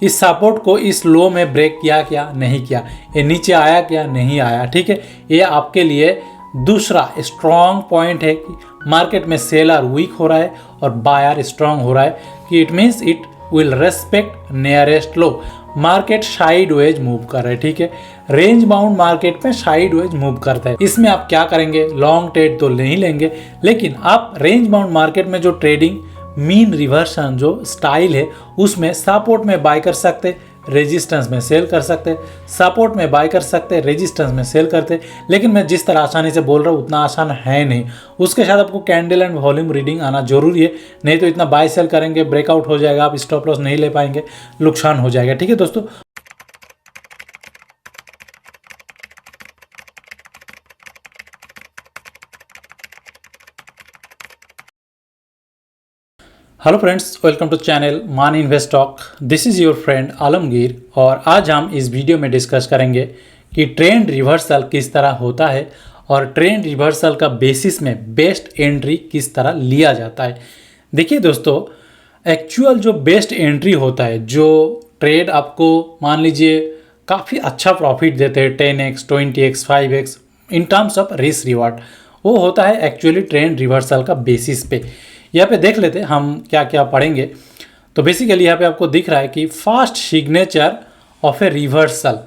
इस सपोर्ट को इस लो में ब्रेक किया क्या नहीं किया, ये नीचे आया क्या नहीं आया। ठीक है, ये आपके लिए दूसरा स्ट्रॉन्ग पॉइंट है कि मार्केट में सेलर वीक हो रहा है और बायर स्ट्रॉन्ग हो रहा है, कि it means it will respect nearest low. Market sideways move कर रहा है। ठीक है, रेंज बाउंड मार्केट में साइडवेज मूव करता है। इसमें आप क्या करेंगे, लॉन्ग ट्रेड तो नहीं लेंगे, लेकिन आप रेंज बाउंड मार्केट में जो ट्रेडिंग मीन रिवर्सन जो स्टाइल है उसमें सपोर्ट में बाय कर सकते, रेजिस्टेंस में सेल कर सकते, सपोर्ट में बाय कर सकते, रेजिस्टेंस में सेल करते। लेकिन मैं जिस तरह आसानी से बोल रहा हूँ उतना आसान है नहीं। उसके साथ आपको कैंडल एंड वॉल्यूम रीडिंग आना जरूरी है, नहीं तो इतना बाय सेल करेंगे ब्रेकआउट हो जाएगा, आप स्टॉप लॉस नहीं ले पाएंगे, नुकसान हो जाएगा। ठीक है दोस्तों, hello friends, welcome to channel Maan invest talk. This is your friend Alamgir, और आज हम इस वीडियो में डिस्कस करेंगे कि ट्रेंड रिवर्सल किस तरह होता है और ट्रेंड रिवर्सल का बेसिस में बेस्ट एंट्री किस तरह लिया जाता है। देखिए दोस्तों, एक्चुअल जो बेस्ट एंट्री होता है, जो ट्रेड आपको मान लीजिए काफ़ी अच्छा प्रॉफिट देते हैं 10x 20x 5x in terms of risk reward, वो होता है एक्चुअली ट्रेंड रिवर्सल का बेसिस पे। यहाँ पे देख लेते हैं हम क्या क्या पढ़ेंगे। तो बेसिकली यहाँ पे आपको दिख रहा है कि fast signature of A reversal.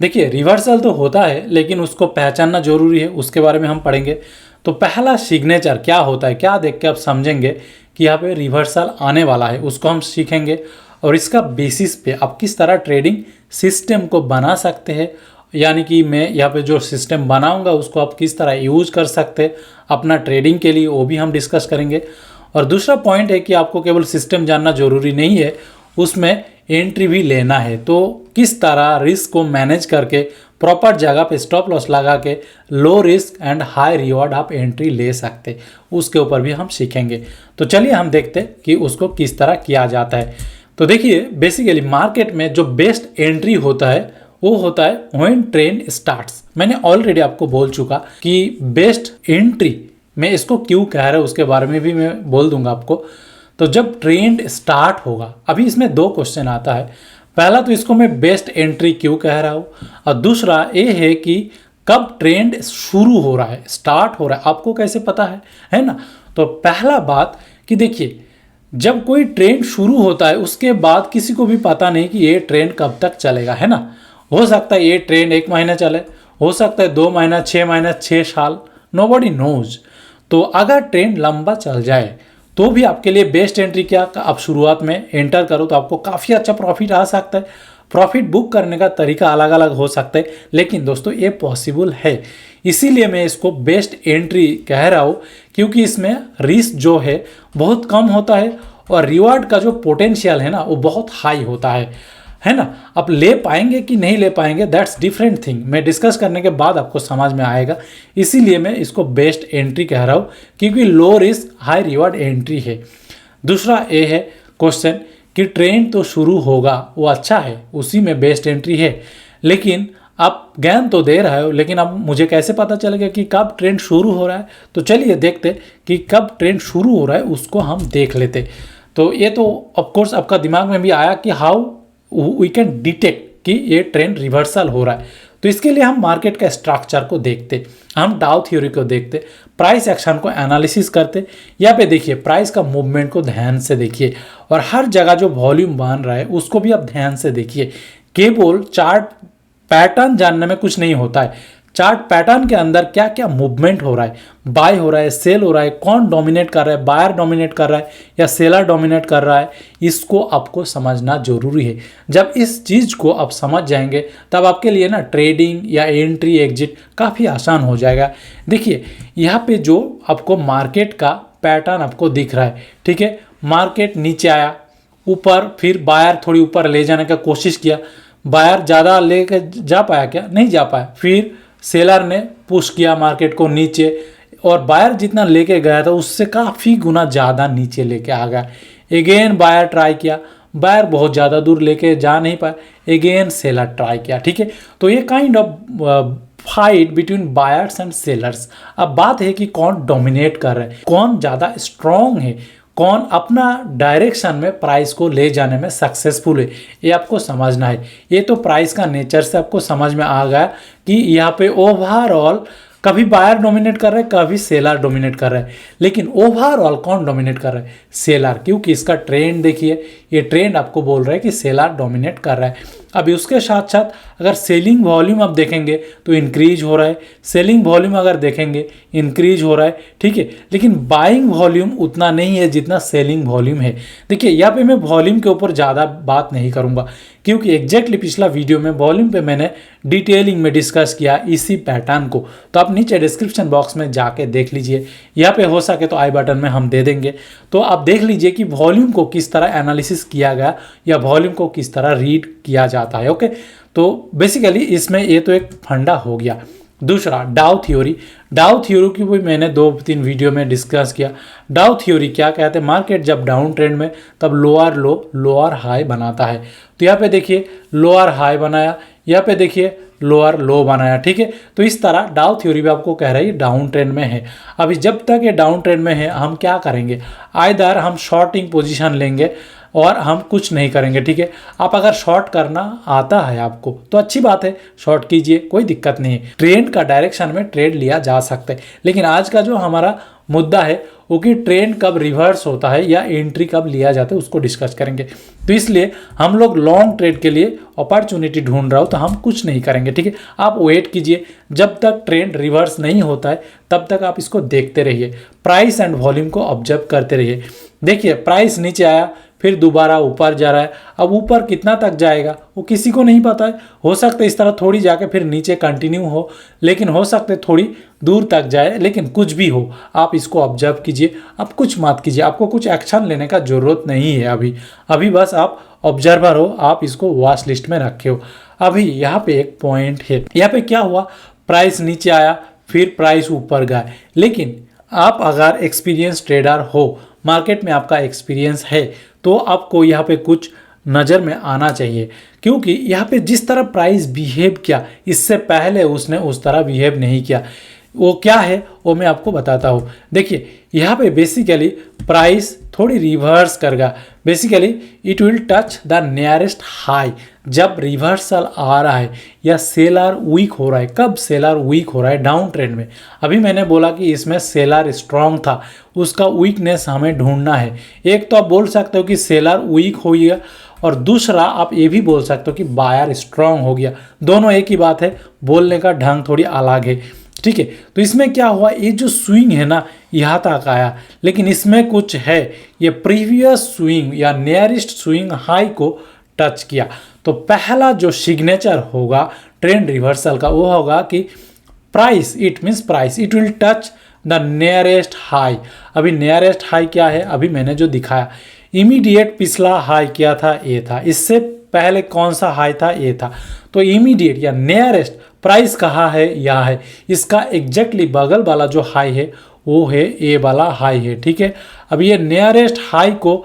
देखिए, रिवर्सल तो होता है लेकिन उसको पहचानना जरूरी है, उसके बारे में हम पढ़ेंगे। तो पहला सिग्नेचर क्या होता है, क्या देख के आप समझेंगे कि यहाँ पे रिवर्सल आने वाला है, उसको हम सीखेंगे। और इसका बेसिस पे आप किस तरह ट्रेडिंग सिस्टम को बना सकते हैं, यानी कि मैं यहाँ पे जो सिस्टम बनाऊंगा उसको आप किस तरह यूज कर सकते हैं अपना ट्रेडिंग के लिए, वो भी हम डिस्कस करेंगे। और दूसरा पॉइंट है कि आपको केवल सिस्टम जानना जरूरी नहीं है, उसमें एंट्री भी लेना है। तो किस तरह रिस्क को मैनेज करके प्रॉपर जगह पे स्टॉप लॉस लगा के low risk and high reward आप एंट्री ले सकते, उसके ऊपर भी हम सीखेंगे। तो चलिए हम देखते हैं कि उसको किस तरह किया जाता है। तो देखिए, बेसिकली मार्केट में जो बेस्ट एंट्री होता है वो होता है व्हेन ट्रेंड स्टार्ट्स। मैंने ऑलरेडी आपको बोल चुका कि बेस्ट एंट्री मैं इसको क्यों कह रहा हूँ उसके बारे में भी मैं बोल दूंगा आपको। तो जब ट्रेंड स्टार्ट होगा, अभी इसमें दो क्वेश्चन आता है। पहला तो इसको मैं बेस्ट एंट्री क्यों कह रहा हूँ, और दूसरा ये है कि कब ट्रेंड शुरू हो रहा है, स्टार्ट हो रहा है, आपको कैसे पता है ना। तो पहला बात कि देखिए, जब कोई ट्रेंड शुरू होता है उसके बाद किसी को भी पता नहीं कि ये ट्रेंड कब तक चलेगा, है ना। हो सकता है ये ट्रेंड 1 महीना चले, हो सकता है 2 महीना, 6 महीना, 6 साल, नोबडी नोज। तो अगर ट्रेंड लंबा चल जाए तो भी आपके लिए बेस्ट एंट्री क्या, आप शुरुआत में एंटर करो तो आपको काफ़ी अच्छा प्रॉफिट आ सकता है। प्रॉफिट बुक करने का तरीका अलग अलग हो सकता है, लेकिन दोस्तों ये पॉसिबल है। इसीलिए मैं इसको बेस्ट एंट्री कह रहा हूँ, क्योंकि इसमें रिस्क जो है बहुत कम होता है और रिवार्ड का जो पोटेंशियल है ना वो बहुत हाई होता है ना। आप ले पाएंगे कि नहीं ले पाएंगे दैट्स डिफरेंट थिंग, मैं डिस्कस करने के बाद आपको समझ में आएगा। इसीलिए मैं इसको बेस्ट एंट्री कह रहा हूँ, क्योंकि low risk high reward entry है। दूसरा ये है क्वेश्चन कि ट्रेंड तो शुरू होगा, वो अच्छा है, उसी में बेस्ट एंट्री है, लेकिन आप ज्ञान तो दे रहे हो, लेकिन अब मुझे कैसे पता चलेगा कि कब ट्रेंड शुरू हो रहा है। तो चलिए देखते कि कब ट्रेंड शुरू हो रहा है, उसको हम देख लेते। तो ये तो ऑफकोर्स आपका दिमाग में भी आया कि हाउ वी कैन डिटेक्ट कि ये ट्रेंड रिवर्सल हो रहा है। तो इसके लिए हम मार्केट का स्ट्रक्चर को देखते, हम डाउ थ्योरी को देखते, प्राइस एक्शन को एनालिसिस करते। यहाँ पे देखिए, प्राइस का मूवमेंट को ध्यान से देखिए और हर जगह जो वॉल्यूम बन रहा है उसको भी आप ध्यान से देखिए। केवल चार्ट पैटर्न जानने में कुछ नहीं होता है, चार्ट पैटर्न के अंदर क्या क्या मूवमेंट हो रहा है, बाय हो रहा है, सेल हो रहा है, कौन डोमिनेट कर रहा है, बायर डोमिनेट कर रहा है या सेलर डोमिनेट कर रहा है, इसको आपको समझना जरूरी है। जब इस चीज़ को आप समझ जाएंगे तब आपके लिए ना ट्रेडिंग या एंट्री एग्जिट काफ़ी आसान हो जाएगा। देखिए, यहाँ पे जो आपको मार्केट का पैटर्न आपको दिख रहा है, ठीक है, मार्केट नीचे आया, ऊपर, फिर बायर थोड़ी ऊपर ले जाने का कोशिश किया, बायर ज़्यादा लेके जा पाया क्या, नहीं जा पाया, फिर सेलर ने पुश किया मार्केट को नीचे और बायर जितना लेके गया था उससे काफ़ी गुना ज़्यादा नीचे लेके आ गया। अगेन बायर ट्राई किया, बायर बहुत ज़्यादा दूर लेके जा नहीं पाया, अगेन सेलर ट्राई किया। ठीक है, तो ये kind of fight between buyers and sellers. अब बात है कि कौन डोमिनेट कर रहा है, कौन ज़्यादा स्ट्रॉन्ग है, कौन अपना डायरेक्शन में प्राइस को ले जाने में सक्सेसफुल है, ये आपको समझना है। ये तो प्राइस का नेचर से आपको समझ में आ गया कि यहाँ पे ओवरऑल कभी बायर डोमिनेट कर रहा है, कभी सेलर डोमिनेट कर रहा है, लेकिन ओवरऑल कौन डोमिनेट कर रहा है? सेलर, क्योंकि इसका ट्रेंड देखिए, ये ट्रेंड आपको बोल रहा है कि सेलर डोमिनेट कर रहा है। अभी उसके साथ साथ अगर सेलिंग वॉल्यूम आप देखेंगे तो इंक्रीज हो रहा है, सेलिंग वॉल्यूम अगर देखेंगे इंक्रीज हो रहा है, ठीक है, लेकिन बाइंग वॉल्यूम उतना नहीं है जितना सेलिंग वॉल्यूम है। देखिए यहाँ पे मैं वॉल्यूम के ऊपर ज़्यादा बात नहीं करूँगा, क्योंकि एग्जैक्टली पिछला वीडियो में वॉल्यूम पे मैंने डिटेलिंग में डिस्कस किया इसी पैटर्न को, तो आप नीचे डिस्क्रिप्शन बॉक्स में जाके देख लीजिए, यहाँ पे हो सके तो आई बटन में हम दे देंगे, तो आप देख लीजिए कि वॉल्यूम को किस तरह एनालिसिस किया गया या वॉल्यूम को किस तरह रीड किया जाता है। ओके, तो बेसिकली इसमें ये तो एक फंडा हो गया। दूसरा डाउ थ्योरी, डाउ थ्योरी की भी मैंने 2-3 वीडियो में डिस्कस किया। डाउ थ्योरी क्या कहते हैं? मार्केट जब डाउन ट्रेंड में तब लोअर लो लोअर हाई बनाता है, तो यहाँ पे देखिए लोअर हाई बनाया, यहाँ पे देखिए लोअर लो बनाया, ठीक है। तो इस तरह डाउ थ्योरी भी आपको कह रहा है ये डाउन ट्रेंड में है। अभी जब तक ये डाउन ट्रेंड में है हम क्या करेंगे? आइदर हम शॉर्टिंग पोजीशन लेंगे और हम कुछ नहीं करेंगे, ठीक है। आप अगर शॉर्ट करना आता है आपको तो अच्छी बात है, शॉर्ट कीजिए, कोई दिक्कत नहीं है। ट्रेंड का डायरेक्शन में ट्रेड लिया जा सकता है, लेकिन आज का जो हमारा मुद्दा है वो कि ट्रेंड कब रिवर्स होता है या एंट्री कब लिया जाता है उसको डिस्कस करेंगे। तो इसलिए हम लोग लॉन्ग ट्रेड के लिए अपॉर्चुनिटी ढूंढ रहा हो तो हम कुछ नहीं करेंगे, ठीक है। आप वेट कीजिए, जब तक ट्रेंड रिवर्स नहीं होता है तब तक आप इसको देखते रहिए, प्राइस एंड वॉल्यूम को ऑब्जर्व करते रहिए। देखिए प्राइस नीचे आया, फिर दोबारा ऊपर जा रहा है, अब ऊपर कितना तक जाएगा वो किसी को नहीं पता है। हो सकता है इस तरह थोड़ी जाके फिर नीचे कंटिन्यू हो, लेकिन हो सकता है थोड़ी दूर तक जाए, लेकिन कुछ भी हो आप इसको ऑब्जर्व कीजिए, आप कुछ मत कीजिए, आपको कुछ एक्शन लेने का ज़रूरत नहीं है अभी बस आप ऑब्जर्वर हो, आप इसको वॉच लिस्ट में रखे हो। अभी यहाँ पे एक पॉइंट है, यहाँ पे क्या हुआ, प्राइस नीचे आया फिर प्राइस ऊपर गया, लेकिन आप अगर एक्सपीरियंस ट्रेडर हो, मार्केट में आपका एक्सपीरियंस है, तो आपको यहाँ पे कुछ नज़र में आना चाहिए, क्योंकि यहाँ पे जिस तरह प्राइस बिहेव किया इससे पहले उसने उस तरह बिहेव नहीं किया। वो क्या है वो मैं आपको बताता हूँ। देखिए यहाँ पे बेसिकली प्राइस थोड़ी रिवर्स करेगा, basically it will touch the nearest high. जब रिवर्सल आ रहा है या सेलर वीक हो रहा है, कब सेलर वीक हो रहा है? डाउन ट्रेंड में। अभी मैंने बोला कि इसमें सेलर स्ट्रांग था, उसका वीकनेस हमें ढूंढना है। एक तो आप बोल सकते हो कि सेलर वीक हो गया, और दूसरा आप ये भी बोल सकते हो कि बायर स्ट्रांग हो गया। दोनों एक ही बात है, बोलने का ढंग थोड़ी अलग है, ठीक है। तो इसमें क्या हुआ, ये जो स्विंग है ना यहाँ तक आया, लेकिन इसमें कुछ है, ये प्रीवियस स्विंग या नियरेस्ट स्विंग हाई को टच किया। तो पहला जो सिग्नेचर होगा ट्रेंड रिवर्सल का वो होगा कि price, it means price it will touch the nearest high. अभी नियरेस्ट हाई क्या है? अभी मैंने जो दिखाया, इमीडिएट पिछला हाई क्या था? ये था। इससे पहले कौन सा हाई था? ये था। तो इमीडिएट या नियरेस्ट प्राइस कहाँ है? यहाँ है। इसका एग्जैक्टली बगल वाला जो हाई है वो है ए वाला हाई है, ठीक है। अब ये नियरेस्ट हाई को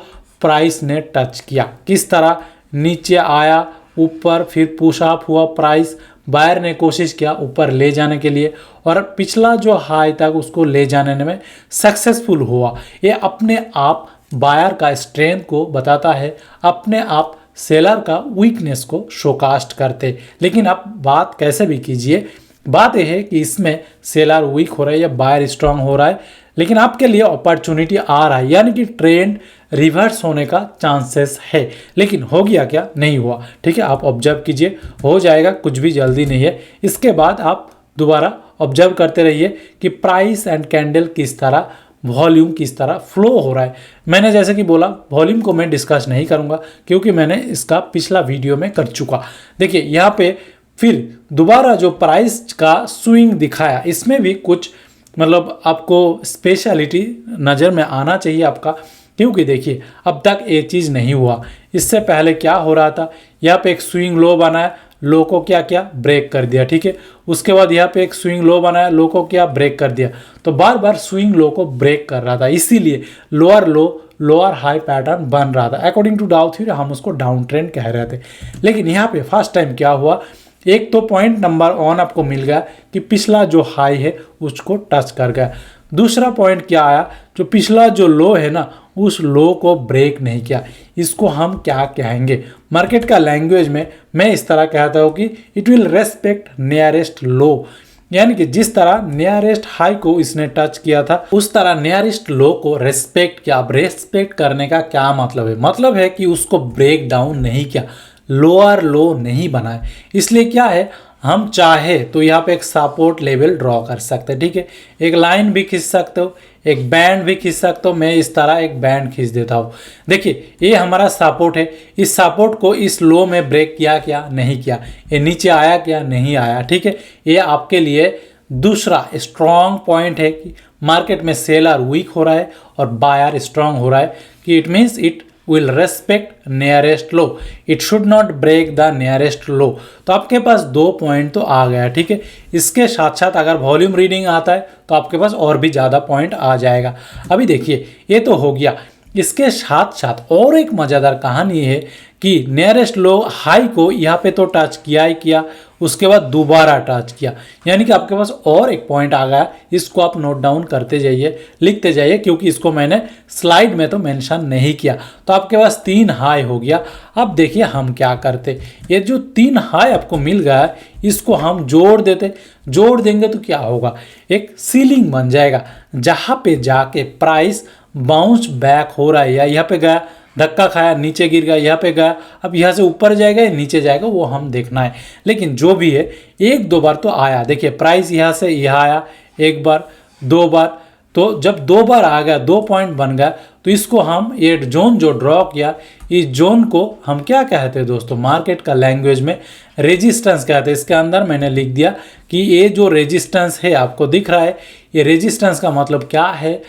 प्राइस ने टच किया, किस तरह? नीचे आया, ऊपर, फिर पुश अप हुआ प्राइस, बायर ने कोशिश किया ऊपर ले जाने के लिए, और पिछला जो हाई तक उसको ले जाने में सक्सेसफुल हुआ। ये अपने आप बायर का स्ट्रेंथ को बताता है, अपने आप सेलर का वीकनेस को शोकास्ट करते। लेकिन आप बात कैसे भी कीजिए, बात यह है कि इसमें सेलर वीक हो रहा है या बायर स्ट्रांग हो रहा है, लेकिन आपके लिए अपॉर्चुनिटी आ रहा है, यानी कि ट्रेंड रिवर्स होने का चांसेस है। लेकिन हो गया क्या? नहीं हुआ, ठीक है। आप ऑब्जर्व कीजिए, हो जाएगा, कुछ भी जल्दी नहीं है। इसके बाद आप दोबारा ऑब्जर्व करते रहिए कि प्राइस एंड कैंडल किस तरह, वॉल्यूम किस तरह फ्लो हो रहा है। मैंने जैसे कि बोला वॉल्यूम को मैं डिस्कस नहीं करूंगा, क्योंकि मैंने इसका पिछला वीडियो में कर चुका। देखिए यहाँ पे फिर दोबारा जो प्राइस का स्विंग दिखाया, इसमें भी कुछ मतलब आपको स्पेशलिटी नज़र में आना चाहिए आपका, क्योंकि देखिए अब तक ये चीज़ नहीं हुआ। इससे पहले क्या हो रहा था, यहाँ पे एक स्विंग लो बनाया, लो को क्या क्या ब्रेक कर दिया, ठीक है। उसके बाद यहाँ पे एक स्विंग लो बनाया, लो को क्या ब्रेक कर दिया। तो बार बार स्विंग लो को ब्रेक कर रहा था, इसीलिए लोअर लो लोअर हाई पैटर्न बन रहा था। अकॉर्डिंग टू डाउ थ्योरी हम उसको डाउन ट्रेंड कह रहे थे। लेकिन यहाँ पे फर्स्ट टाइम क्या हुआ, एक तो पॉइंट नंबर 1 आपको मिल गया कि पिछला जो हाई है उसको टच कर गया। दूसरा पॉइंट क्या आया, जो पिछला जो लो है ना उस लो को ब्रेक नहीं किया, इसको हम क्या कहेंगे? मार्केट का लैंग्वेज में मैं इस तरह कहता हूँ कि इट विल रेस्पेक्ट नियरेस्ट लो, यानी कि जिस तरह नियरेस्ट हाई को इसने टच किया था उस तरह नियरेस्ट लो को रेस्पेक्ट किया। अब रेस्पेक्ट करने का क्या मतलब है? मतलब है कि उसको ब्रेक डाउन नहीं किया, लोअर लो नहीं बनाए। इसलिए क्या है, हम चाहे तो यहाँ पे एक सपोर्ट लेवल ड्रॉ कर सकते हैं, ठीक है। एक लाइन भी खींच सकते हो, एक बैंड भी खींच सकते हो। मैं इस तरह एक बैंड खींच देता हूँ। देखिए ये हमारा सपोर्ट है, इस सपोर्ट को इस लो में ब्रेक किया क्या? नहीं किया। ये नीचे आया क्या? नहीं आया, ठीक है। ये आपके लिए दूसरा स्ट्रॉन्ग पॉइंट है कि मार्केट में सेलर वीक हो रहा है और बायर स्ट्रॉन्ग हो रहा है, कि it means it will respect nearest low, it should not break the nearest low। तो आपके पास 2 पॉइंट तो आ गया, ठीक है। इसके साथ साथ अगर वॉल्यूम रीडिंग आता है तो आपके पास और भी ज़्यादा पॉइंट आ जाएगा। अभी देखिए ये तो हो गया। इसके साथ साथ और एक मज़ेदार कहानी है कि नियरेस्ट लो हाई को यहाँ पे तो टच किया ही किया, उसके बाद दोबारा टच किया, यानी कि आपके पास और एक पॉइंट आ गया। इसको आप नोट डाउन करते जाइए, लिखते जाइए, क्योंकि इसको मैंने स्लाइड में तो मेंशन नहीं किया। तो आपके पास 3 हाई हो गया। अब देखिए हम क्या करते, ये जो 3 हाई आपको मिल गया इसको हम जोड़ देते। जोड़ देंगे तो क्या होगा, एक सीलिंग बन जाएगा जहाँ पे जाके प्राइस बाउंस बैक हो रहा है, या यहाँ पे गया धक्का खाया नीचे गिर गया, यहाँ पे गया, अब यहाँ से ऊपर जाएगा या नीचे जाएगा वो हम देखना है। लेकिन जो भी है 1-2 बार तो आया। देखिए प्राइस यहाँ से यहाँ आया, 1 बार 2 बार, तो जब 2 बार आ गया 2 पॉइंट बन गया तो इसको हम ये जोन जो ड्रॉ किया, इस जोन को हम क्या कहते हैं दोस्तों? मार्केट का लैंग्वेज में रेजिस्टेंस कहते हैं। इसके अंदर मैंने लिख दिया कि ये जो रेजिस्टेंस है आपको दिख रहा है, ये रेजिस्टेंस का मतलब क्या है?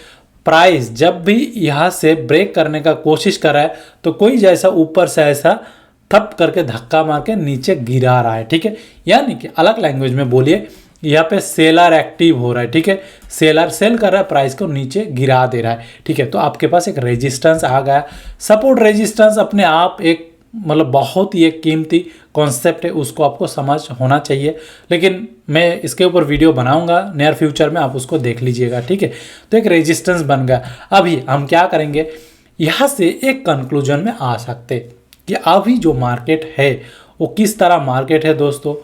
प्राइस जब भी यहाँ से ब्रेक करने का कोशिश कर रहा है तो कोई जैसा ऊपर से ऐसा थप करके धक्का मार के नीचे गिरा रहा है, ठीक है। यानी कि अलग लैंग्वेज में बोलिए, यहाँ पे सेलर एक्टिव हो रहा है, ठीक है। सेलर सेल कर रहा है, प्राइस को नीचे गिरा दे रहा है, ठीक है। तो आपके पास एक रेजिस्टेंस आ गया। सपोर्ट रेजिस्टेंस अपने आप एक मतलब बहुत ही एक कीमती कॉन्सेप्ट है, उसको आपको समझ होना चाहिए। लेकिन मैं इसके ऊपर वीडियो बनाऊंगा नियर फ्यूचर में, आप उसको देख लीजिएगा, ठीक है। तो एक रेजिस्टेंस बन गया। अभी हम क्या करेंगे, यहाँ से एक कंक्लूजन में आ सकते कि अभी जो मार्केट है वो किस तरह मार्केट है दोस्तों?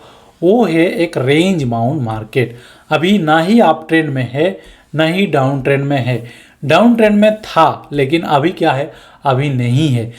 वो है एक रेंज बाउंड मार्केट। अभी ना ही अप ट्रेंड में है ना ही डाउन ट्रेंड में है। डाउन ट्रेंड में था लेकिन अभी क्या है, अभी नहीं है।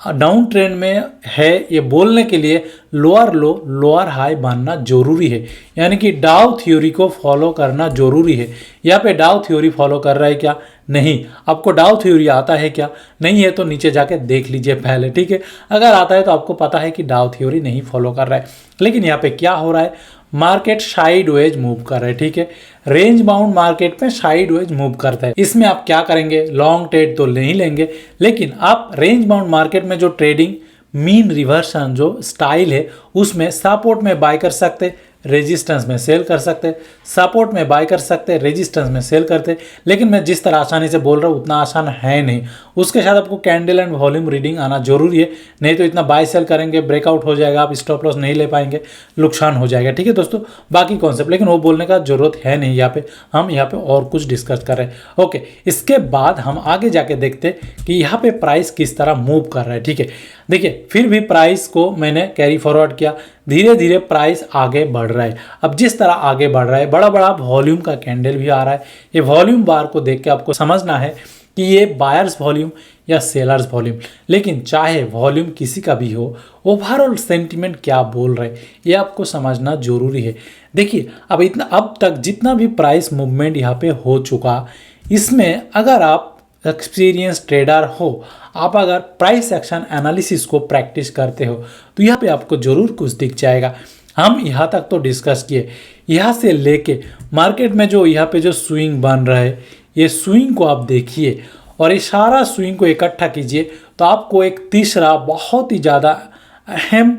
डाउन ट्रेंड में है ये बोलने के लिए लोअर लो लोअर हाई मानना जरूरी है, यानी कि डाउ थ्योरी को फॉलो करना जरूरी है। यहाँ पे डाउ थ्योरी फॉलो कर रहा है क्या? नहीं। आपको डाउ थ्योरी आता है क्या? नहीं है तो नीचे जाके देख लीजिए पहले, ठीक है। अगर आता है तो आपको पता है कि डाउ थ्योरी नहीं फॉलो कर रहा है। लेकिन यहाँ पे क्या हो रहा है, मार्केट साइडवेज मूव कर रहा है, ठीक है। रेंज बाउंड मार्केट में साइडवेज मूव करता है। इसमें आप क्या करेंगे, लॉन्ग ट्रेड तो नहीं लेंगे, लेकिन आप रेंज बाउंड मार्केट में जो ट्रेडिंग मीन रिवर्सन जो स्टाइल है उसमें सपोर्ट में बाय कर सकते, रेजिस्टेंस में सेल कर सकते, सपोर्ट में बाय कर सकते, रेजिस्टेंस में सेल करते। लेकिन मैं जिस तरह आसानी से बोल रहा हूँ उतना आसान है नहीं। उसके साथ आपको कैंडल एंड वॉल्यूम रीडिंग आना जरूरी है, नहीं तो इतना बाय सेल करेंगे ब्रेकआउट हो जाएगा, आप स्टॉप लॉस नहीं ले पाएंगे, नुकसान हो जाएगा, ठीक है दोस्तों। बाकी कॉन्सेप्ट लेकिन वो बोलने का जरूरत है नहीं, यहाँ पे हम यहाँ पे और कुछ डिस्कस कर रहे हैं। ओके, इसके बाद हम आगे जाके देखते कि यहाँ पे प्राइस किस तरह मूव कर रहा है, ठीक है। देखिए फिर भी प्राइस को मैंने कैरी फॉरवर्ड किया, धीरे धीरे प्राइस आगे बढ़ रहा है। अब जिस तरह आगे बढ़ रहा है, बड़ा बड़ा वॉल्यूम का कैंडल भी आ रहा है। ये वॉल्यूम बार को देख के आपको समझना है कि ये बायर्स वॉल्यूम या सेलर्स वॉल्यूम। लेकिन चाहे वॉल्यूम किसी का भी हो, ओवरऑल सेंटिमेंट क्या बोल रहे ये आपको समझना जरूरी है। देखिए अब तक जितना भी प्राइस मूवमेंट यहाँ पे हो चुका, इसमें अगर आप एक्सपीरियंस ट्रेडर हो, आप अगर प्राइस एक्शन एनालिसिस को प्रैक्टिस करते हो तो यहाँ पे आपको जरूर कुछ दिख जाएगा। हम यहाँ तक तो डिस्कस किए, यहाँ से लेके मार्केट में जो यहाँ पे जो स्विंग बन रहा है, ये स्विंग को आप देखिए और ये सारा स्विंग को इकट्ठा कीजिए तो आपको एक तीसरा बहुत ही ज़्यादा अहम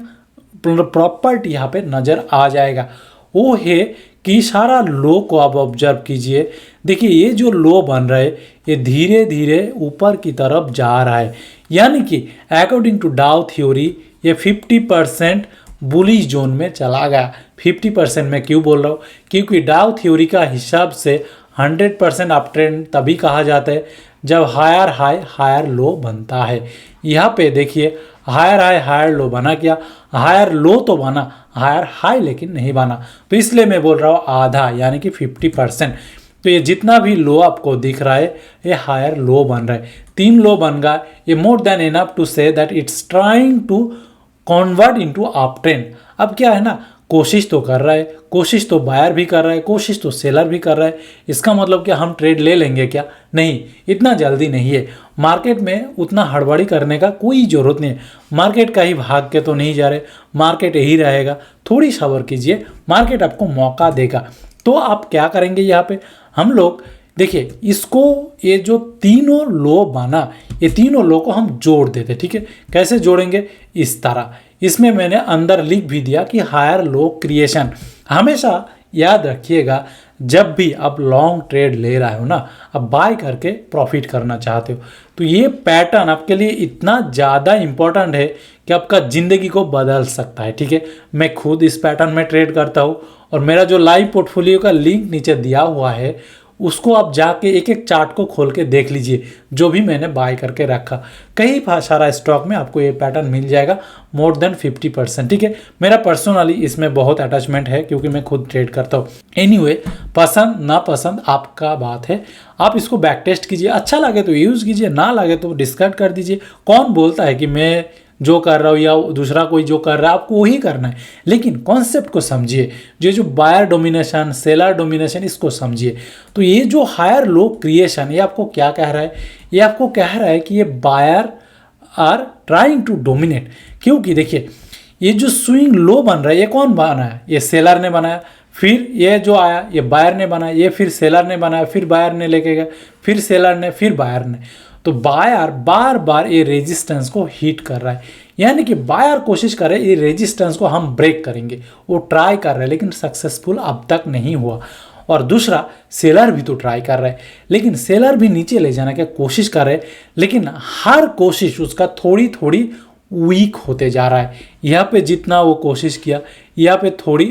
प्रॉपर्टी यहाँ पे नज़र आ जाएगा। वो है कि सारा लो को आप ऑब्जर्व कीजिए। देखिए ये जो लो बन रहा है ये धीरे धीरे ऊपर की तरफ जा रहा है, यानी कि अकॉर्डिंग टू डाउ थ्योरी ये 50% बुलिश जोन में चला गया। 50% में क्यों बोल रहा हूँ, क्योंकि डाउ थ्योरी का हिसाब से 100% अप ट्रेंड तभी कहा जाता है जब हायर हाई हायर लो बनता है। यहाँ पे देखिए हायर हाई हायर लो बना क्या, हायर लो तो बना, हायर हाई लेकिन नहीं बना। तो इसलिए मैं बोल रहा हूँ आधा यानी कि 50%। तो ये जितना भी लो आपको दिख रहा है ये हायर लो बन रहा है। 3 लो बन गया, ये more than enough to say that it's trying to convert into up trend. अब क्या है ना, कोशिश तो कर रहा है, कोशिश तो बायर भी कर रहा है, कोशिश तो सेलर भी कर रहा है। इसका मतलब क्या हम ट्रेड ले लेंगे क्या? नहीं, इतना जल्दी नहीं है। मार्केट में उतना हड़बड़ी करने का कोई ज़रूरत नहीं है। मार्केट का ही भाग के तो नहीं जा रहे, मार्केट यही रहेगा। थोड़ी सब्र कीजिए, मार्केट आपको मौका देगा। तो आप क्या करेंगे यहाँ पे, हम लोग देखिए इसको, ये जो तीनों लो बना, ये तीनों लो को हम जोड़ देते। ठीक है, कैसे जोड़ेंगे? इस तरह। इसमें मैंने अंदर लिख भी दिया कि हायर लो क्रिएशन। हमेशा याद रखिएगा, जब भी आप लॉन्ग ट्रेड ले रहे हो ना, आप बाय करके प्रॉफिट करना चाहते हो, तो ये पैटर्न आपके लिए इतना ज़्यादा इम्पोर्टेंट है कि आपका ज़िंदगी को बदल सकता है। ठीक है, मैं खुद इस पैटर्न में ट्रेड करता हूँ और मेरा जो लाइव पोर्टफोलियो का लिंक नीचे दिया हुआ है उसको आप जाके एक एक चार्ट को खोल के देख लीजिए, जो भी मैंने बाय करके रखा। कई सारा स्टॉक में आपको ये पैटर्न मिल जाएगा, मोर देन 50%। ठीक है, मेरा पर्सनली इसमें बहुत अटैचमेंट है क्योंकि मैं खुद ट्रेड करता हूँ। एनीवे, पसंद ना पसंद आपका बात है, आप इसको बैक टेस्ट कीजिए, अच्छा लगे तो यूज़ कीजिए, ना लगे तो डिस्कार्ड कर दीजिए। कौन बोलता है कि मैं जो कर रहा हूँ या दूसरा कोई जो कर रहा है आपको वही करना है, लेकिन कॉन्सेप्ट को समझिए। जो बायर डोमिनेशन, सेलर डोमिनेशन, इसको समझिए। तो ये जो हायर लो क्रिएशन, ये आपको क्या कह रहा है? ये आपको कह रहा है कि ये buyer are trying to dominate. क्योंकि देखिए ये जो स्विंग लो बन रहा है, ये कौन बनाया? ये सेलर ने बनाया। फिर ये जो आया ये बायर ने बनाया, ये फिर सेलर ने बनाया, फिर बायर ने लेके गया, फिर सेलर ने, फिर बायर ने। तो बायर बार बार ये रेजिस्टेंस को हिट कर रहा है, यानी कि बायर कोशिश कर रहे हैं ये रेजिस्टेंस को हम ब्रेक करेंगे, वो ट्राई कर रहे हैं लेकिन सक्सेसफुल अब तक नहीं हुआ। और दूसरा, सेलर भी तो ट्राई कर रहा है, लेकिन सेलर भी नीचे ले जाने की कोशिश कर रहे हैं, लेकिन हर कोशिश उसका थोड़ी थोड़ी वीक होते जा रहा है। यहाँ पे जितना वो कोशिश किया, यहाँ पे थोड़ी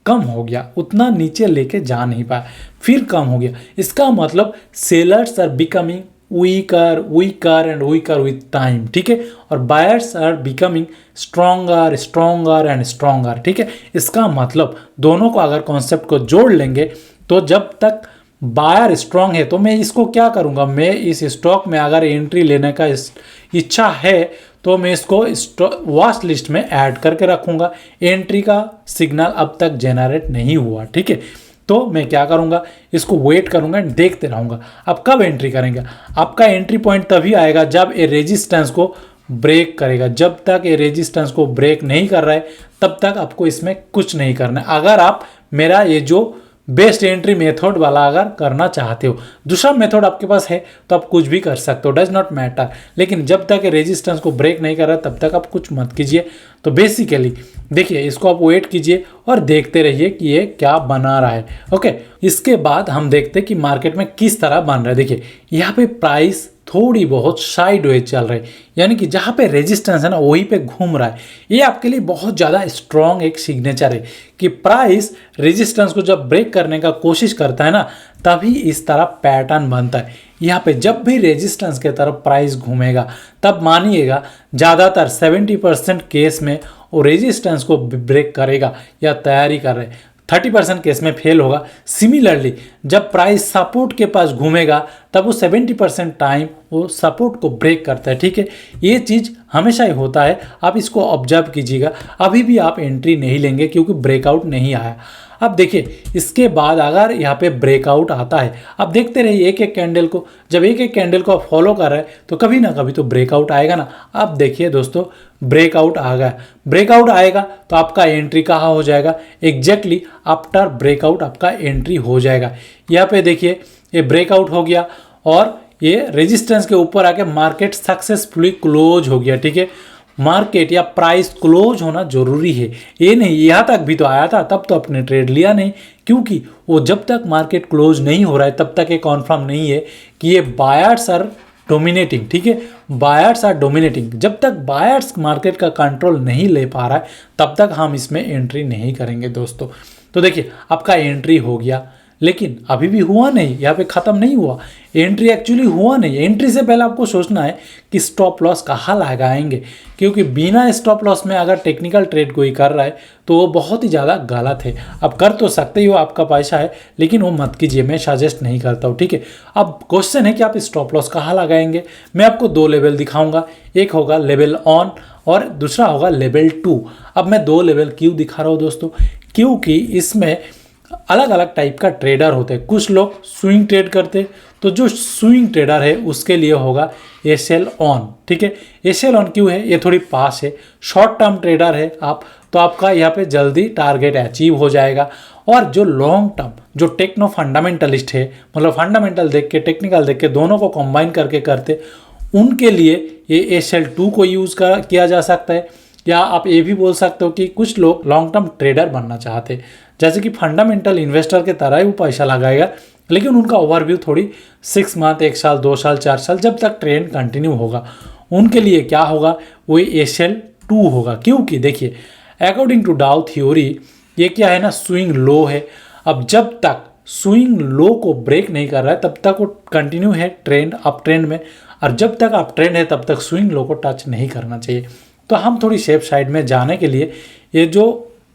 कम हो गया, उतना नीचे लेके जा नहीं पाया, फिर कम हो गया। इसका मतलब sellers are becoming weaker weaker and weaker with time. ठीक है, और buyers are becoming stronger stronger and stronger. ठीक है, इसका मतलब दोनों को अगर कॉन्सेप्ट को जोड़ लेंगे तो जब तक बायर स्ट्रॉन्ग है तो मैं इसको क्या करूंगा, मैं इस स्टॉक में अगर एंट्री लेने का इच्छा है तो मैं इसको वॉच लिस्ट में ऐड करके रखूंगा। एंट्री का सिग्नल अब तक जनरेट नहीं हुआ। ठीक है, तो मैं क्या करूंगा, इसको वेट करूंगा, देखते रहूंगा। अब कब एंट्री करेंगे? आपका एंट्री पॉइंट तभी आएगा जब ये रेजिस्टेंस को ब्रेक करेगा। जब तक ये रेजिस्टेंस को ब्रेक नहीं कर रहा है तब तक आपको इसमें कुछ नहीं करना है। अगर आप मेरा ये जो बेस्ट एंट्री मेथड वाला अगर करना चाहते हो, दूसरा मेथड आपके पास है तो आप कुछ भी कर सकते हो, डज नॉट मैटर। लेकिन जब तक रेजिस्टेंस को ब्रेक नहीं कर रहा तब तक आप कुछ मत कीजिए। तो बेसिकली देखिए, इसको आप वेट कीजिए और देखते रहिए कि ये क्या बना रहा है। ओके, इसके बाद हम देखते हैं कि मार्केट में किस तरह बन रहा है। देखिए यहाँ पे प्राइस थोड़ी बहुत साइडवेज चल रही है, यानी कि जहाँ पे रेजिस्टेंस है ना वहीं पे घूम रहा है। ये आपके लिए बहुत ज़्यादा स्ट्रॉन्ग एक सिग्नेचर है कि प्राइस रेजिस्टेंस को जब ब्रेक करने का कोशिश करता है ना तभी इस तरह पैटर्न बनता है। यहाँ पे जब भी रेजिस्टेंस के तरफ प्राइस घूमेगा तब मानिएगा ज़्यादातर 70% केस में वो रेजिस्टेंस को ब्रेक करेगा या तैयारी कर रहे हैं, 30% केस में फेल होगा। सिमिलरली जब प्राइस सपोर्ट के पास घूमेगा तब वो 70% टाइम वो सपोर्ट को ब्रेक करता है। ठीक है, ये चीज़ हमेशा ही होता है, आप इसको ऑब्जर्व कीजिएगा। अभी भी आप एंट्री नहीं लेंगे क्योंकि ब्रेकआउट नहीं आया। अब देखिए इसके बाद अगर यहाँ पे ब्रेकआउट आता है, अब देखते रहिए एक एक कैंडल को, जब एक एक कैंडल को आप फॉलो कर रहे हैं तो कभी ना कभी तो ब्रेकआउट आएगा ना। अब देखिए दोस्तों, ब्रेकआउट आ गया, ब्रेकआउट आएगा तो आपका एंट्री कहाँ हो जाएगा, एग्जैक्टली आफ्टर ब्रेकआउट आपका एंट्री हो जाएगा। यहाँ पे देखिए ये ब्रेकआउट हो गया और ये रेजिस्टेंस के ऊपर आके मार्केट सक्सेसफुली क्लोज हो गया। ठीक है, मार्केट या प्राइस क्लोज होना जरूरी है, ये नहीं यहाँ तक भी तो आया था तब तो अपने ट्रेड लिया नहीं, क्योंकि वो जब तक मार्केट क्लोज नहीं हो रहा है तब तक ये कॉन्फर्म नहीं है कि ये बायर्स आर डोमिनेटिंग। ठीक है, बायर्स आर डोमिनेटिंग। जब तक बायर्स मार्केट का कंट्रोल नहीं ले पा रहा है तब तक हम इसमें एंट्री नहीं करेंगे दोस्तों। तो देखिए आपका एंट्री हो गया, लेकिन अभी भी हुआ नहीं, यहाँ पे ख़त्म नहीं हुआ, एंट्री एक्चुअली हुआ नहीं। एंट्री से पहले आपको सोचना है कि स्टॉप लॉस कहाँ लगाएंगे, क्योंकि बिना स्टॉप लॉस में अगर टेक्निकल ट्रेड कोई कर रहा है तो वो बहुत ही ज़्यादा गलत है। अब कर तो सकते ही हो, आपका पैसा है, लेकिन वो मत कीजिए, मैं सजेस्ट नहीं करता हूँ, ठीक है। अब क्वेश्चन है कि आप स्टॉप लॉस कहाँ लगाएंगे। मैं आपको 2 लेवल दिखाऊंगा, एक होगा लेवल ऑन और दूसरा होगा लेवल 2। अब मैं 2 लेवल क्यों दिखा रहा हूँ दोस्तों, क्योंकि इसमें अलग अलग टाइप का ट्रेडर होते हैं। कुछ लोग स्विंग ट्रेड करते हैं, तो जो स्विंग ट्रेडर है उसके लिए होगा एसएल ऑन, ठीक है। एसएल ऑन क्यों है, ये थोड़ी पास है। शॉर्ट टर्म ट्रेडर है आप, तो आपका यहाँ पे जल्दी टारगेट अचीव हो जाएगा। और जो लॉन्ग टर्म, जो टेक्नो फंडामेंटलिस्ट है, मतलब फंडामेंटल देख के टेक्निकल देख के दोनों को कंबाइन करके करते, उनके लिए ये एसएल2 को यूज़ किया जा सकता है। या आप ये भी बोल सकते हो कि कुछ लोग लॉन्ग टर्म ट्रेडर बनना चाहते हैं, जैसे कि फंडामेंटल इन्वेस्टर के तरह ही वो पैसा लगाएगा, लेकिन उनका ओवरव्यू थोड़ी 6 मंथ, 1 साल, 2 साल, 4 साल, जब तक ट्रेंड कंटिन्यू होगा, उनके लिए क्या होगा, वो एसएल2 होगा। क्योंकि देखिए, अकॉर्डिंग टू डाउ थ्योरी ये क्या है ना, स्विंग लो है। अब जब तक स्विंग लो को ब्रेक नहीं कर रहा है तब तक वो कंटिन्यू है ट्रेंड, अप ट्रेंड में, और जब तक अप ट्रेंड है तब तक स्विंग लो को टच नहीं करना चाहिए। तो हम थोड़ी सेफ साइड में जाने के लिए ये जो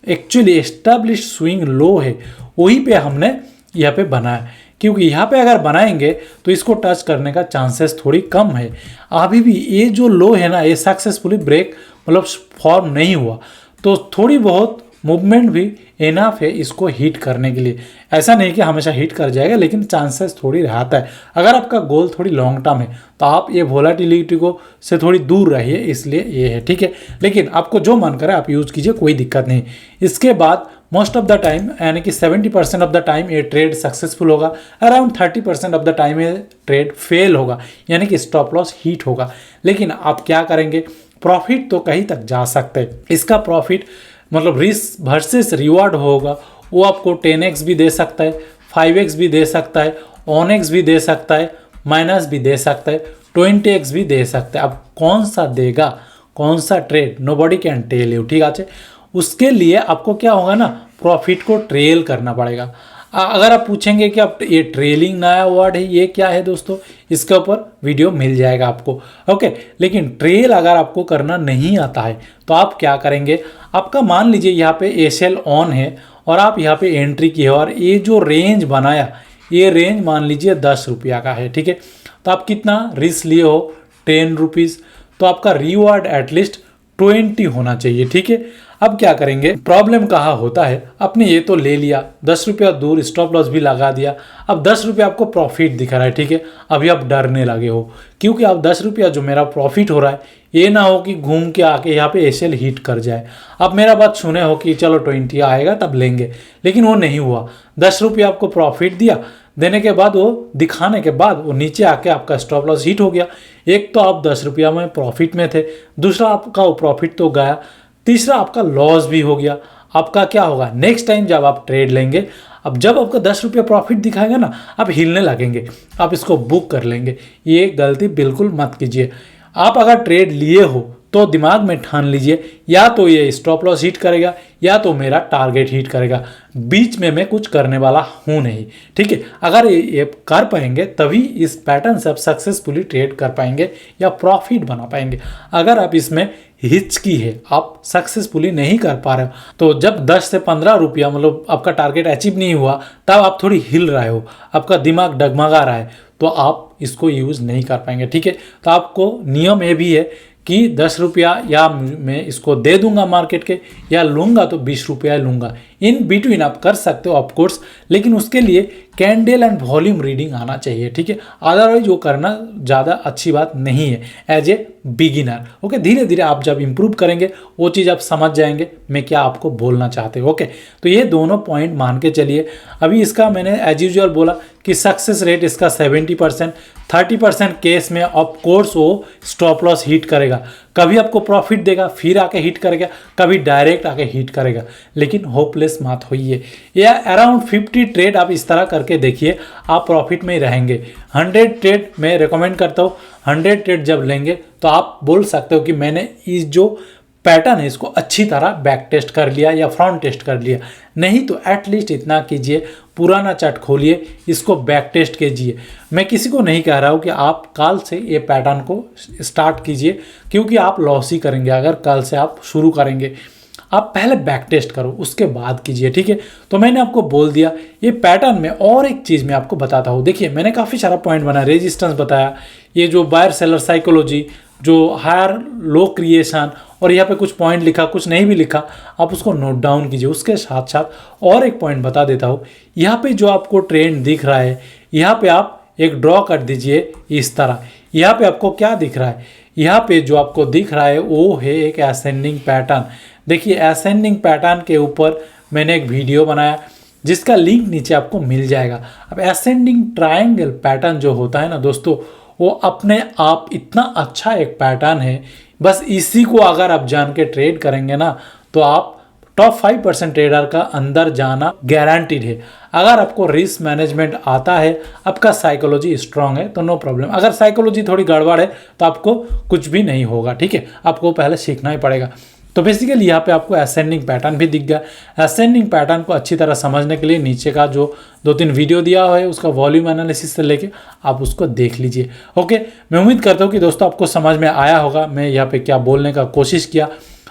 एक्चुअली एस्टेब्लिश स्विंग लो है वही पे हमने यहाँ पे बनाया, क्योंकि यहाँ पे अगर बनाएंगे तो इसको टच करने का चांसेस थोड़ी कम है। अभी भी ये जो लो है ना, ये सक्सेसफुली ब्रेक मतलब फॉर्म नहीं हुआ, तो थोड़ी बहुत मूवमेंट भी इनफ है इसको हिट करने के लिए। ऐसा नहीं कि हमेशा हिट कर जाएगा, लेकिन चांसेस थोड़ी रहता है। अगर आपका गोल थोड़ी लॉन्ग टर्म है तो आप ये वोलेटिलिटी को से थोड़ी दूर रहिए, इसलिए ये है, ठीक है। लेकिन आपको जो मन करे आप यूज़ कीजिए, कोई दिक्कत नहीं। इसके बाद मोस्ट ऑफ द टाइम, यानी कि 70% ऑफ द टाइम ये ट्रेड सक्सेसफुल होगा, अराउंड 30% ऑफ द टाइम ये ट्रेड फेल होगा, यानी कि स्टॉप लॉस हिट होगा। लेकिन आप क्या करेंगे, प्रॉफिट तो कहीं तक जा सकते हैं। इसका प्रॉफिट मतलब रिस्क वर्सेस रिवॉर्ड होगा, वो आपको 10x भी दे सकता है, 5x भी दे सकता है, ऑनएक्स भी दे सकता है, माइनस भी दे सकता है, 20x भी दे सकता है। अब कौन सा देगा, कौन सा trade, nobody can tell you, ठीक है। उसके लिए आपको क्या होगा ना, प्रॉफिट को ट्रेल करना पड़ेगा। अगर आप पूछेंगे कि आप ये ट्रेलिंग नया वर्ड है, ये क्या है दोस्तों, इसके ऊपर वीडियो मिल जाएगा आपको, ओके। लेकिन ट्रेल अगर आपको करना नहीं आता है तो आप क्या करेंगे, आपका मान लीजिए यहाँ पे एसएल ऑन है और आप यहाँ पे एंट्री की है, और ये जो रेंज बनाया, ये रेंज मान लीजिए 10 रुपया का है, ठीक है। तो आप कितना रिस्क लिए हो, 10 रुपीज़, तो आपका रिवॉर्ड एटलीस्ट 20 होना चाहिए, ठीक है। अब क्या करेंगे, प्रॉब्लम कहाँ होता है, आपने ये तो ले लिया, 10 रुपया दूर स्टॉप लॉस भी लगा दिया, अब 10 रुपया आपको प्रॉफिट दिख रहा है, ठीक है। अभी आप डरने लगे हो, क्योंकि आप 10 रुपया जो मेरा प्रॉफिट हो रहा है, ये ना हो कि घूम के आके यहाँ पे एसएल हिट कर जाए। अब मेरा बात सुने हो कि चलो 20 आएगा तब लेंगे, लेकिन वो नहीं हुआ। 10 रुपया आपको प्रॉफिट दिया, देने के बाद वो दिखाने के बाद वो नीचे आके आपका स्टॉप लॉस हिट हो गया। एक तो आप 10 रुपया में प्रॉफिट में थे, दूसरा आपका वो प्रॉफिट तो गया, तीसरा आपका लॉस भी हो गया। आपका क्या होगा, नेक्स्ट टाइम जब आप ट्रेड लेंगे, अब जब आपका 10 रुपया प्रॉफिट दिखाएगा ना, आप हिलने लगेंगे, आप इसको बुक कर लेंगे। ये गलती बिल्कुल मत कीजिए। आप अगर ट्रेड लिए हो तो दिमाग में ठान लीजिए, या तो ये स्टॉप लॉस हिट करेगा या तो मेरा टारगेट हिट करेगा, बीच में मैं कुछ करने वाला हूँ नहीं, ठीक है। अगर ये कर पाएंगे तभी इस पैटर्न से आप सक्सेसफुली ट्रेड कर पाएंगे या प्रॉफिट बना पाएंगे। अगर आप इसमें हिचकी है, आप सक्सेसफुली नहीं कर पा रहे हो, तो जब 10 से 15 रुपया मतलब आपका टारगेट अचीव नहीं हुआ, तब आप थोड़ी हिल रहे हो, आपका दिमाग डगमगा रहा है, तो आप इसको यूज़ नहीं कर पाएंगे, ठीक है। तो आपको नियम ये भी है कि 10 रुपया या मैं इसको दे दूंगा मार्केट के, या लूँगा तो 20 रुपया लूँगा, इन बिटवीन आप कर सकते हो ऑफकोर्स, लेकिन उसके लिए कैंडल एंड वॉल्यूम रीडिंग आना चाहिए, ठीक है। अदरवाइज वो करना ज़्यादा अच्छी बात नहीं है एज ए बिगिनर, ओके। धीरे धीरे आप जब इंप्रूव करेंगे वो चीज़ आप समझ जाएंगे मैं क्या आपको बोलना चाहते हो, ओके। तो ये दोनों पॉइंट मान के चलिए। अभी इसका मैंने एज यूजुअल बोला कि सक्सेस रेट इसका 70%, 30% केस में ऑफकोर्स वो स्टॉप लॉस हिट करेगा, कभी आपको प्रॉफिट देगा फिर आके हिट करेगा, कभी डायरेक्ट आके हिट करेगा, लेकिन होपलेस मत होइए। या अराउंड 50 ट्रेड आप इस तरह करके देखिए, आप प्रॉफिट में ही रहेंगे। 100 ट्रेड मैं रिकमेंड करता हूँ, 100 ट्रेड जब लेंगे तो आप बोल सकते हो कि मैंने इस जो पैटर्न है इसको अच्छी तरह बैक टेस्ट कर लिया या फ्रंट टेस्ट कर लिया, नहीं तो एटलीस्ट इतना कीजिए, पुराना चार्ट खोलिए, इसको बैक टेस्ट कीजिए। मैं किसी को नहीं कह रहा हूँ कि आप कल से ये पैटर्न को स्टार्ट कीजिए, क्योंकि आप लॉस ही करेंगे अगर कल से आप शुरू करेंगे। आप पहले बैक टेस्ट करो, उसके बाद कीजिए, ठीक है। तो मैंने आपको बोल दिया ये पैटर्न में। और एक चीज़ मैं आपको बताता हूँ, देखिए मैंने काफ़ी सारा पॉइंट बनाया, रेजिस्टेंस बताया, ये जो बायर सेलर साइकोलॉजी, जो हायर लो क्रिएशन, और यहाँ पे कुछ पॉइंट लिखा, कुछ नहीं भी लिखा, आप उसको नोट डाउन कीजिए। उसके साथ साथ और एक पॉइंट बता देता हूँ, यहाँ पे जो आपको ट्रेंड दिख रहा है, यहाँ पे आप एक ड्रॉ कर दीजिए इस तरह। यहाँ पे आपको क्या दिख रहा है, यहाँ पे जो आपको दिख रहा है वो है एक असेंडिंग पैटर्न। देखिए असेंडिंग पैटर्न के ऊपर मैंने एक वीडियो बनाया जिसका लिंक नीचे आपको मिल जाएगा। अब असेंडिंग ट्रायंगल पैटर्न जो होता है ना दोस्तों, वो अपने आप इतना अच्छा एक पैटर्न है, बस इसी को अगर आप जान के ट्रेड करेंगे ना तो आप टॉप 5% ट्रेडर का अंदर जाना गारंटीड है। अगर आपको रिस्क मैनेजमेंट आता है, आपका साइकोलॉजी स्ट्रांग है, तो नो प्रॉब्लम। अगर साइकोलॉजी थोड़ी गड़बड़ है तो आपको कुछ भी नहीं होगा, ठीक है। आपको पहले सीखना ही पड़ेगा। तो बेसिकली यहाँ पे आपको असेंडिंग पैटर्न भी दिख गया। असेंडिंग पैटर्न को अच्छी तरह समझने के लिए नीचे का जो 2-3 वीडियो दिया हुआ है उसका वॉल्यूम एनालिसिस से लेके आप उसको देख लीजिए। ओके, मैं उम्मीद करता हूँ कि दोस्तों आपको समझ में आया होगा मैं यहाँ पे क्या बोलने का कोशिश किया।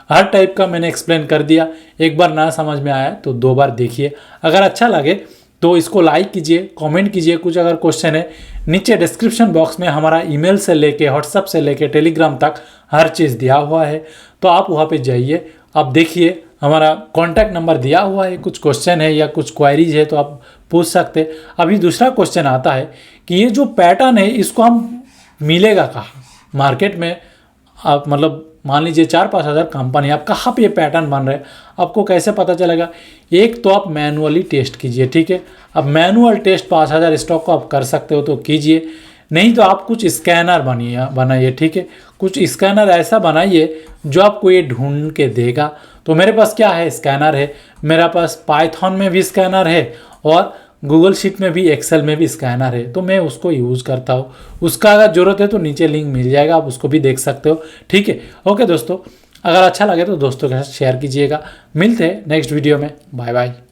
हर टाइप का मैंने एक्सप्लेन कर दिया। एक बार ना समझ में आया तो 2 बार देखिए। अगर अच्छा लगे तो इसको लाइक कीजिए, कमेंट कीजिए। कुछ अगर क्वेश्चन है, नीचे डिस्क्रिप्शन बॉक्स में हमारा ईमेल से लेके व्हाट्सएप से लेके टेलीग्राम तक हर चीज़ दिया हुआ है, तो आप वहाँ पे जाइए, आप देखिए, हमारा कॉन्टैक्ट नंबर दिया हुआ है। कुछ क्वेश्चन है या कुछ क्वायरीज है तो आप पूछ सकते। अभी दूसरा क्वेश्चन आता है कि ये जो पैटर्न है इसको हम मिलेगा कहाँ मार्केट में। आप मतलब मान लीजिए 4-5 हज़ार कंपनी, आप कहाँ पे ये पैटर्न बन रहे हैं, आपको कैसे पता चलेगा? एक तो आप मैनुअली टेस्ट कीजिए, ठीक है। अब मैनुअल टेस्ट 5,000 स्टॉक को आप कर सकते हो तो कीजिए, नहीं तो आप कुछ स्कैनर बनाइए, ठीक है। कुछ स्कैनर ऐसा बनाइए जो आपको ये ढूंढ के देगा। तो मेरे पास क्या है, स्कैनर है। मेरे पास पाइथन में भी स्कैनर है और गूगल शीट में भी, एक्सेल में भी स्कैनर है, तो मैं उसको यूज़ करता हूँ। उसका अगर ज़रूरत है तो नीचे लिंक मिल जाएगा, आप उसको भी देख सकते हो, ठीक है। ओके दोस्तों, अगर अच्छा लगे तो दोस्तों के साथ शेयर कीजिएगा। मिलते हैं नेक्स्ट वीडियो में। Bye bye.